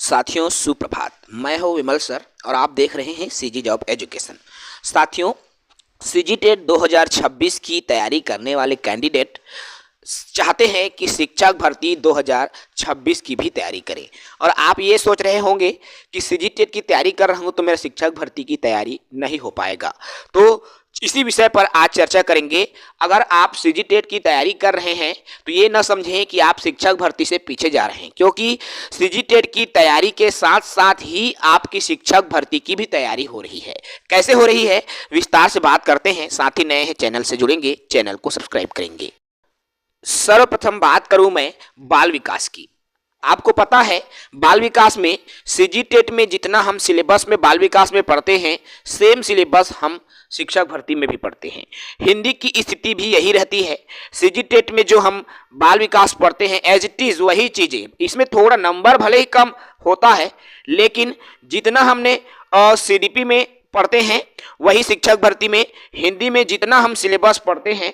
साथियों सुप्रभात। मैं हूं विमल सर और आप देख रहे हैं सीजी जॉब एजुकेशन। साथियों, सीजी टेट 2026 की तैयारी करने वाले कैंडिडेट चाहते हैं कि शिक्षक भर्ती 2026 की भी तैयारी करें। और आप ये सोच रहे होंगे कि सीजी टेट की तैयारी कर रहा हूं तो मेरा शिक्षक भर्ती की तैयारी नहीं हो पाएगा। तो इसी विषय पर आज चर्चा करेंगे। अगर आप सीजी टेट की तैयारी कर रहे हैं तो ये न समझें कि आप शिक्षक भर्ती से पीछे जा रहे हैं, क्योंकि सीजी टेट की तैयारी के साथ साथ ही आपकी शिक्षक भर्ती की भी तैयारी हो रही है। कैसे हो रही है विस्तार से बात करते हैं। साथ ही नए हैं चैनल से जुड़ेंगे, चैनल को सब्सक्राइब करेंगे। सर्वप्रथम बात करूं मैं बाल विकास की। आपको पता है बाल विकास में सीजी टेट में जितना हम सिलेबस में बाल विकास में पढ़ते हैं, सेम सिलेबस हम शिक्षक भर्ती में भी पढ़ते हैं। हिंदी की स्थिति भी यही रहती है। सीजी टेट में जो हम बाल विकास पढ़ते हैं एज इट इज वही चीजें, इसमें थोड़ा नंबर भले ही कम होता है, लेकिन जितना हमने सीडीपी में पढ़ते हैं वही शिक्षक भर्ती में, हिंदी में जितना हम सिलेबस पढ़ते हैं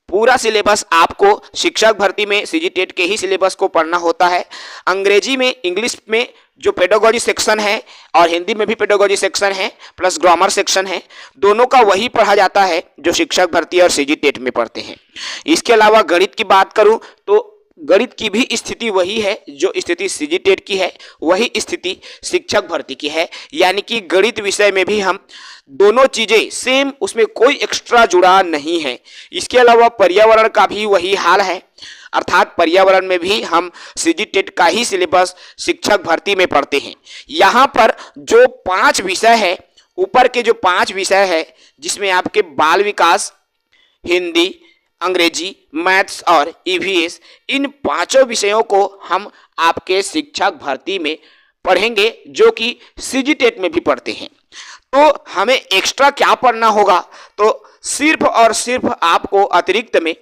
पूरा सिलेबस आपको शिक्षक भर्ती में सीजी टेट के ही सिलेबस को पढ़ना होता है। अंग्रेजी में, इंग्लिश में जो पेडागोजी सेक्शन है और हिंदी में भी पेडागोजी सेक्शन है प्लस ग्रामर सेक्शन है, दोनों का वही पढ़ा जाता है जो शिक्षक भर्ती और सीजी टेट में पढ़ते हैं। इसके अलावा गणित की बात करूं तो गणित की भी स्थिति वही है जो स्थिति सीजी टेट की है, वही स्थिति शिक्षक भर्ती की है। यानी कि गणित विषय में भी हम दोनों चीजें सेम, उसमें कोई एक्स्ट्रा जुड़ा नहीं है। इसके अलावा पर्यावरण का भी वही हाल है, अर्थात पर्यावरण में भी हम सीजी टेट का ही सिलेबस शिक्षक भर्ती में पढ़ते हैं। यहाँ पर जो 5 विषय है, ऊपर के जो 5 विषय है जिसमें आपके बाल विकास, हिंदी, अंग्रेजी, मैथ्स और ईवीएस, इन 5 विषयों को हम आपके शिक्षक भर्ती में पढ़ेंगे जो कि सीजी टेट में भी पढ़ते हैं। तो हमें एक्स्ट्रा क्या पढ़ना होगा, तो सिर्फ और सिर्फ आपको अतिरिक्त में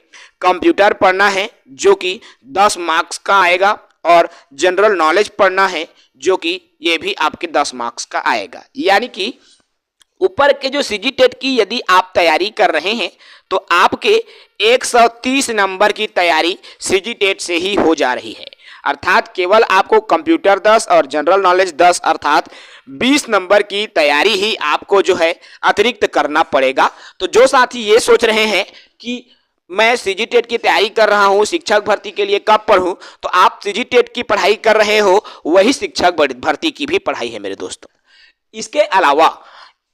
कंप्यूटर पढ़ना है जो कि 10 मार्क्स का आएगा, और जनरल नॉलेज पढ़ना है जो कि ये भी आपके 10 मार्क्स का आएगा। यानी कि ऊपर के जो सीजी टेट की यदि आप तैयारी कर रहे हैं तो आपके 130 नंबर की तैयारी सीजी टेट से ही हो जा रही है। अर्थात केवल आपको कंप्यूटर 10 और जनरल नॉलेज 10 अर्थात 20 नंबर की तैयारी ही आपको जो है अतिरिक्त करना पड़ेगा। तो जो साथी ये सोच रहे हैं कि मैं सीजी टेट की तैयारी कर रहा हूं, शिक्षक भर्ती के लिए कब पढ़ूं, तो आप सीजी टेट की पढ़ाई कर रहे हो, वही शिक्षक भर्ती की भी पढ़ाई है मेरे दोस्तों।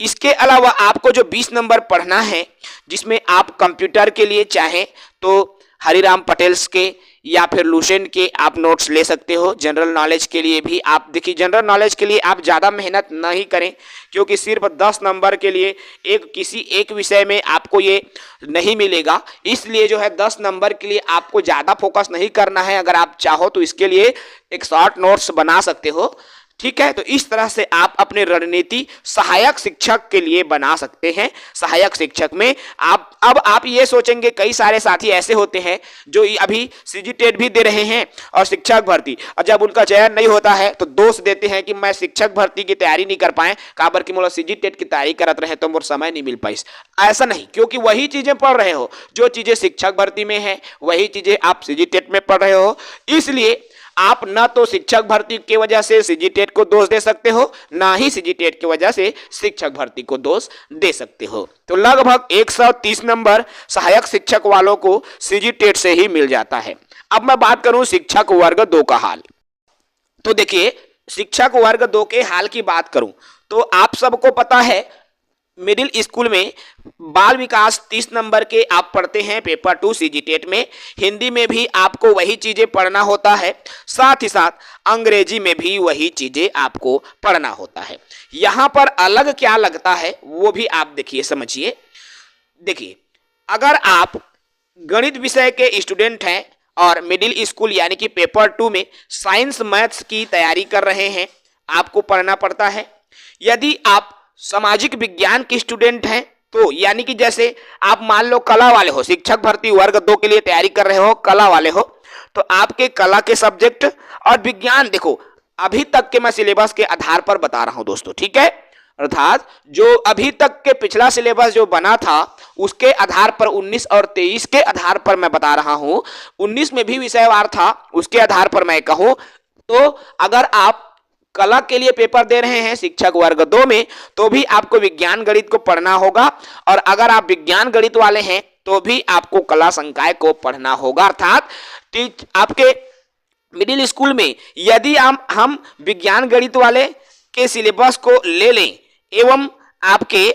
इसके अलावा आपको जो 20 नंबर पढ़ना है, जिसमें आप कंप्यूटर के लिए चाहें तो हरिराम पटेल्स के या फिर लुसेंट के आप नोट्स ले सकते हो। जनरल नॉलेज के लिए भी आप देखिए, जनरल नॉलेज के लिए आप ज़्यादा मेहनत नहीं करें, क्योंकि सिर्फ 10 नंबर के लिए किसी एक विषय में आपको ये नहीं मिलेगा। इसलिए जो है 10 नंबर के लिए आपको ज़्यादा फोकस नहीं करना है। अगर आप चाहो तो इसके लिए एक शॉर्ट नोट्स बना सकते हो, ठीक है। तो इस तरह से आप अपनी रणनीति सहायक शिक्षक के लिए बना सकते हैं। सहायक शिक्षक में आप ये सोचेंगे, कई सारे साथी ऐसे होते हैं जो अभी सीजी टेट भी दे रहे हैं और शिक्षक भर्ती, और जब उनका चयन नहीं होता है तो दोष देते हैं कि मैं शिक्षक भर्ती की तैयारी नहीं कर पाए, काबर की मोला सीजी टेट की तैयारी करत रहे तो मोर समय नहीं मिल पाई। ऐसा नहीं, क्योंकि वही चीजें पढ़ रहे हो, जो चीजें शिक्षक भर्ती में है वही चीजें आप सीजी टेट में पढ़ रहे हो। इसलिए आप न तो शिक्षक भर्ती की वजह से सीजी टेट को दोष दे सकते हो, ना ही सीजी टेट की वजह से शिक्षक भर्ती को दोष दे सकते हो। तो लगभग 130 नंबर सहायक शिक्षक वालों को सीजी टेट से ही मिल जाता है। अब मैं बात करूं शिक्षक वर्ग 2 का हाल। तो देखिए, शिक्षक वर्ग 2 के हाल की बात करूं तो आप सबको पता है मिडिल स्कूल में बाल विकास 30 नंबर के आप पढ़ते हैं पेपर 2 सीजी टेट में। हिंदी में भी आपको वही चीजें पढ़ना होता है, साथ ही साथ अंग्रेजी में भी वही चीजें आपको पढ़ना होता है। यहां पर अलग क्या लगता है वो भी आप देखिए, समझिए। देखिए, अगर आप गणित विषय के स्टूडेंट हैं और मिडिल स्कूल यानी कि पेपर 2 में साइंस मैथ्स की तैयारी कर रहे हैं, आपको पढ़ना पड़ता है। यदि आप सामाजिक विज्ञान के स्टूडेंट हैं तो यानी कि जैसे आप मान लो कला वाले हो, शिक्षक भर्ती वर्ग 2 के लिए तैयारी कर रहे हो, कला वाले हो, तो आपके कला के सब्जेक्ट और विज्ञान, देखो अभी तक के मैं सिलेबस के आधार पर बता रहा हूं दोस्तों, ठीक है। अर्थात जो अभी तक के पिछला सिलेबस जो बना था उसके आधार पर 19 और 23 के आधार पर मैं बता रहा हूं। 19 में भी विषयवार था, उसके आधार पर मैं कहूं तो अगर आप कला के लिए पेपर दे रहे हैं शिक्षक वर्ग 2 में, तो भी आपको विज्ञान गणित को पढ़ना होगा। और अगर आप विज्ञान गणित वाले हैं तो भी आपको कला संकाय को पढ़ना होगा। अर्थात आपके मिडिल स्कूल में यदि हम विज्ञान गणित वाले के सिलेबस को ले लें एवं आपके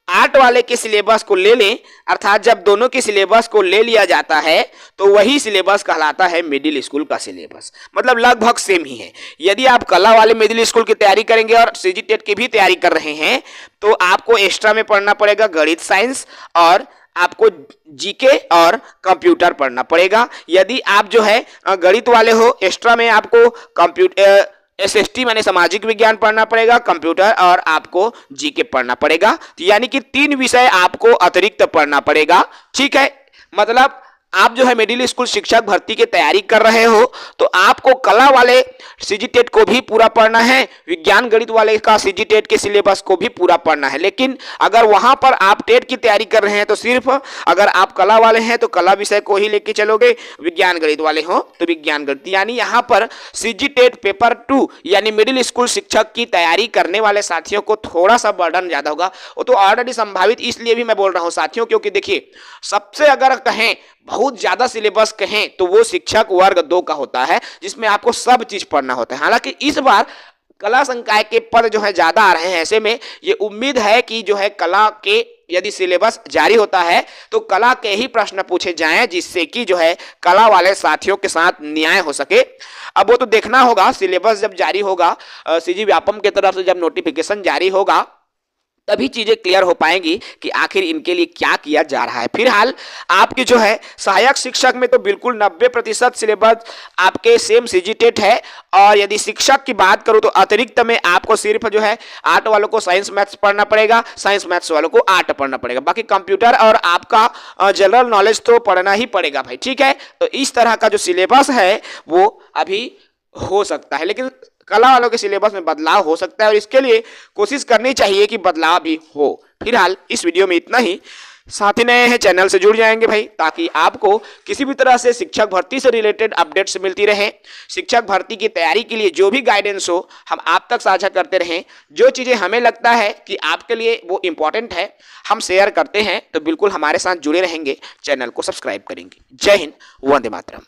आर्ट वाले के सिलेबस को ले लें, अर्थात जब दोनों के सिलेबस को ले लिया जाता है तो वही सिलेबस कहलाता है मिडिल स्कूल का सिलेबस, मतलब लगभग सेम ही है। यदि आप कला वाले मिडिल स्कूल की तैयारी करेंगे और सीजी टेट की भी तैयारी कर रहे हैं तो आपको एक्स्ट्रा में पढ़ना पड़ेगा गणित साइंस, और आपको जीके और कंप्यूटर पढ़ना पड़ेगा। यदि आप जो है गणित वाले हो, एक्स्ट्रा में आपको कंप्यूटर एसएसटी माने सामाजिक विज्ञान पढ़ना पड़ेगा, कंप्यूटर और आपको जीके पढ़ना पड़ेगा। तो यानी कि 3 विषय आपको अतिरिक्त पढ़ना पड़ेगा। ठीक है, मतलब आप जो है मिडिल स्कूल शिक्षक भर्ती की तैयारी कर रहे हो तो आपको कला वाले सीजी टेट को भी पूरा पढ़ना है, विज्ञान गणित वाले का सीजी टेट के सिलेबस को भी पूरा पढ़ना है। लेकिन अगर वहां पर आप टेट की तैयारी कर रहे हैं तो सिर्फ अगर आप कला वाले हैं तो कला विषय को ही लेके चलोगे, विज्ञान गणित वाले हो तो विज्ञान गणित। यानी यहाँ पर सीजी टेट पेपर 2 यानी मिडिल स्कूल शिक्षक की तैयारी करने वाले साथियों को थोड़ा सा बर्डन ज्यादा होगा। वो तो ऑलरेडी संभावित इसलिए भी मैं बोल रहा हूँ साथियों, क्योंकि देखिए सबसे अगर कहें बहुत ज्यादा सिलेबस कहें तो वो शिक्षक वर्ग 2 का होता है, जिसमें आपको सब चीज पढ़ना होता है। हालांकि इस बार कला संकाय के पद जो है ज्यादा आ रहे हैं, ऐसे में ये उम्मीद है कि जो है कला के यदि सिलेबस जारी होता है तो कला के ही प्रश्न पूछे जाएं, जिससे कि जो है कला वाले साथियों के साथ न्याय हो सके। अब वो तो देखना होगा, सिलेबस जब जारी होगा, सीजी व्यापम की तरफ से जब नोटिफिकेशन जारी होगा तभी चीजें क्लियर हो पाएंगी कि आखिर इनके लिए क्या किया जा रहा है। फिलहाल आपकी जो है सहायक शिक्षक में तो बिल्कुल 90% सिलेबस आपके सेम सीजी टेट है, और यदि शिक्षक की बात करूं तो अतिरिक्त में आपको सिर्फ जो है आर्ट वालों को साइंस मैथ्स पढ़ना पड़ेगा, साइंस मैथ्स वालों को आर्ट पढ़ना पड़ेगा, बाकी कंप्यूटर और आपका जनरल नॉलेज तो पढ़ना ही पड़ेगा भाई। ठीक है, तो इस तरह का जो सिलेबस है वो अभी हो सकता है, लेकिन कला वालों के सिलेबस में बदलाव हो सकता है और इसके लिए कोशिश करनी चाहिए कि बदलाव भी हो। फिलहाल इस वीडियो में इतना ही। साथी नए हैं चैनल से जुड़ जाएंगे भाई, ताकि आपको किसी भी तरह से शिक्षक भर्ती से रिलेटेड अपडेट्स मिलती रहे। शिक्षक भर्ती की तैयारी के लिए जो भी गाइडेंस हो हम आप तक साझा करते रहें। जो चीज़ें हमें लगता है कि आपके लिए वो इम्पोर्टेंट है हम शेयर करते हैं, तो बिल्कुल हमारे साथ जुड़े रहेंगे, चैनल को सब्सक्राइब करेंगे। जय हिंद, वंदे मातरम।